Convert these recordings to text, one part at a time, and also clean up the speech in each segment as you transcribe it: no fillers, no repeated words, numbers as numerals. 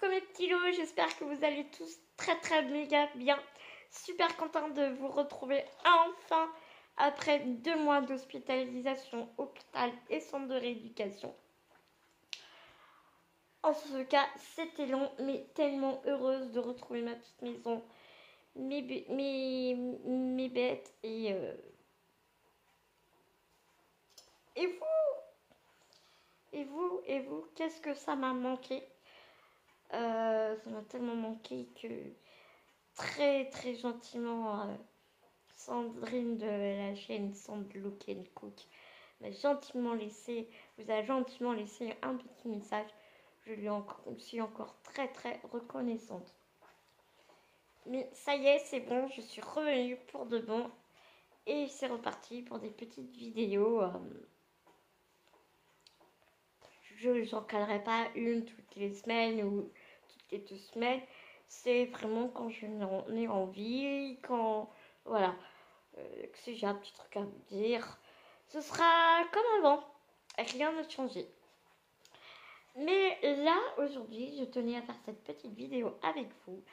coucou mes petits lots, j'espère que vous allez tous très méga bien. Super contente de vous retrouver enfin après 2 mois d'hospitalisation, hôpital et centre de rééducation. En ce cas, c'était long, mais tellement heureuse de retrouver ma petite maison, mes bêtes et vous. Et vous, qu'est-ce que ça m'a manqué? Ça m'a tellement manqué que très gentiment, Sandrine de la chaîne Sand Look and Cook vous a gentiment laissé un petit message. Je lui suis encore très reconnaissante. Mais ça y est, c'est bon, je suis revenue pour de bon. Et c'est reparti pour des petites vidéos. Je n'en calerai pas une toutes les semaines ou toutes les 2 semaines. C'est vraiment quand je n'en ai envie, quand voilà, que si j'ai un petit truc à vous dire. Ce sera comme avant, rien n'a changé. Mais là, aujourd'hui, je tenais à faire cette petite vidéo avec vous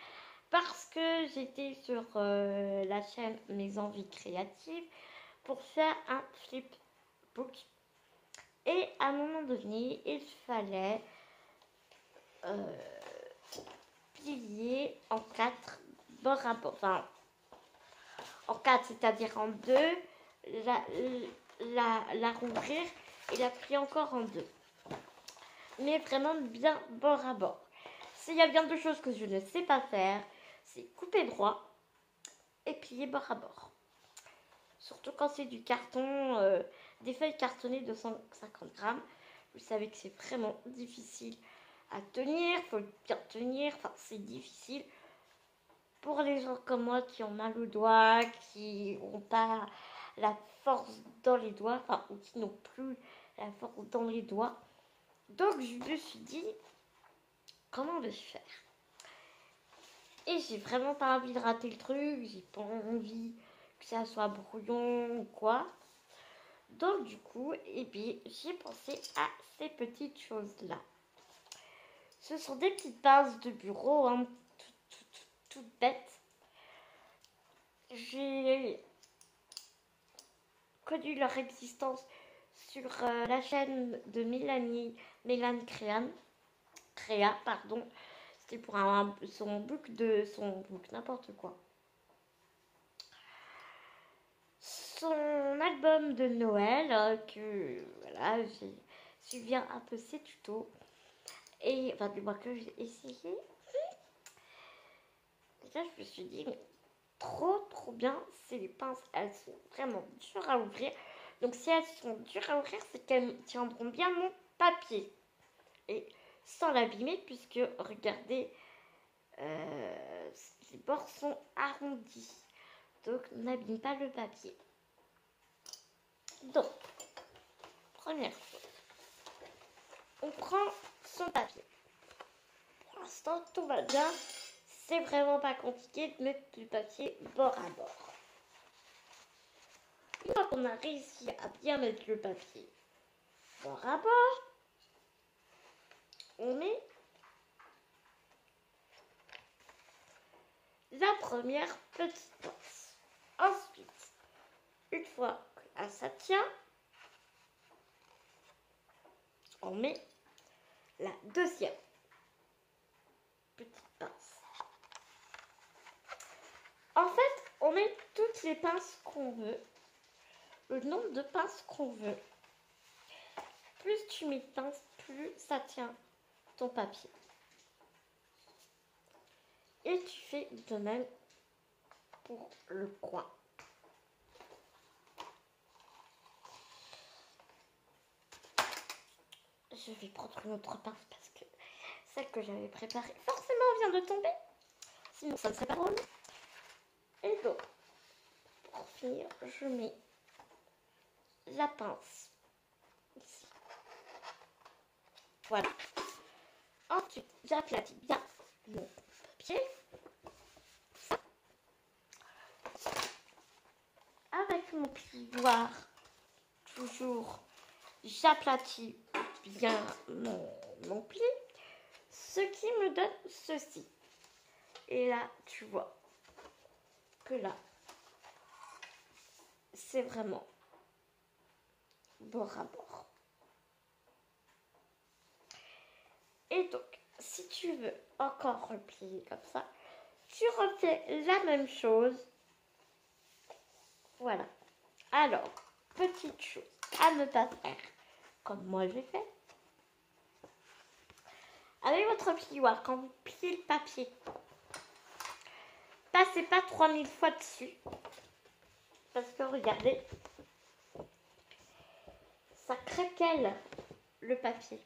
parce que j'étais sur la chaîne Mes Envies Créatives pour faire un flipbook. Et à un moment donné, il fallait plier en 4 bord à bord. Enfin, en 4, c'est-à-dire en 2, la rouvrir et la plier encore en 2. Mais vraiment bien bord à bord. S'il y a bien 2 choses que je ne sais pas faire, c'est couper droit et plier bord à bord. Surtout quand c'est du carton, des feuilles cartonnées de 150 grammes. Vous savez que c'est vraiment difficile à tenir, il faut bien tenir, enfin c'est difficile. Pour les gens comme moi qui ont mal aux doigts, qui n'ont pas la force dans les doigts, enfin ou qui n'ont plus la force dans les doigts. Donc je me suis dit, comment vais-je faire? Et j'ai vraiment pas envie de rater le truc, j'ai pas envie que ça soit brouillon ou quoi. Donc du coup, j'ai pensé à ces petites choses-là. Ce sont des petites pinces de bureau, hein, toutes bêtes. J'ai connu leur existence sur la chaîne de Mélane Créa, pardon. C'était pour son book, n'importe quoi. Son album de Noël, que voilà, j'ai suivi un peu ses tutos. Et enfin, du moins que j'ai essayé. Et là, je me suis dit, mais trop bien. C'est les pinces, elles sont vraiment dures à ouvrir. Donc, si elles sont dures à ouvrir, c'est qu'elles tiendront bien mon papier. Et sans l'abîmer, puisque regardez, les bords sont arrondis. Donc, n'abîme pas le papier. Donc, première chose, on prend son papier. Pour l'instant, tout va bien. C'est vraiment pas compliqué de mettre du papier bord à bord. Une fois qu'on a réussi à bien mettre le papier bord à bord, on met la première petite pince. Ensuite, une fois que ça tient, on met la deuxième petite pince. En fait, on met toutes les pinces qu'on veut, le nombre de pinces qu'on veut. Plus tu mets de pinces, plus ça tient ton papier. Et tu fais de même pour le coin. Je vais prendre une autre pince parce que celle que j'avais préparée forcément vient de tomber. Sinon ça ne serait pas drôle. Et donc, pour finir, je mets la pince ici. Voilà. Ensuite, j'aplatis bien mon papier. Avec mon plioir, toujours, j'aplatis bien mon pli. Ce Ce qui me donne ceci. Et là, tu vois que là, c'est vraiment bord à bord. Et donc, si tu veux encore replier comme ça, tu refais la même chose. Voilà. Alors, petite chose à ne pas faire, comme moi j'ai fait. Avec votre plioir, quand vous pliez le papier, passez pas 3000 fois dessus. Parce que regardez, ça craquelle le papier.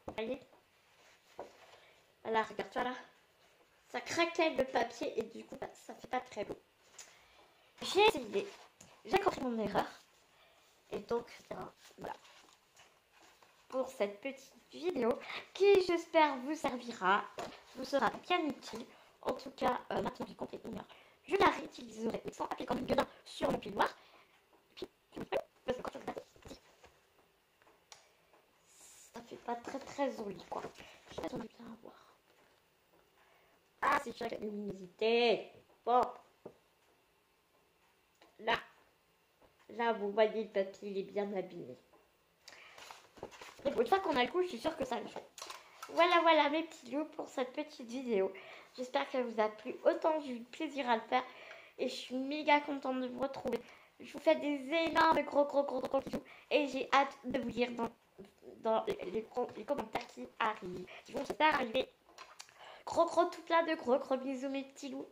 Vous voyez? Voilà, regarde-toi là. Ça craquelle le papier et du coup, ça fait pas très beau. J'ai essayé, j'ai compris mon erreur. Et donc, voilà. Pour cette petite vidéo qui, j'espère, vous servira, vous sera bien utile. En tout cas, maintenant j'ai compris une heure. Je la réutiliserai sans appliquer comme une gueule sur mon plioir. Et puis, parce que quand tu regardes, ça fait pas très joli, quoi. Je sais pas si on a bien à voir. Ah, c'est chaque luminosité. Bon. Là, vous voyez, le papier, il est bien abîmé. Et une fois qu'on a le coup, je suis sûre que ça le fait. Voilà mes petits loups pour cette petite vidéo. J'espère qu'elle vous a plu. Autant j'ai eu de plaisir à le faire. Et je suis méga contente de vous retrouver. Je vous fais des énormes gros bisous. Et j'ai hâte de vous lire dans les commentaires qui arrivent. Qui vont se faire arriver. Gros tout plein de gros bisous mes petits loups.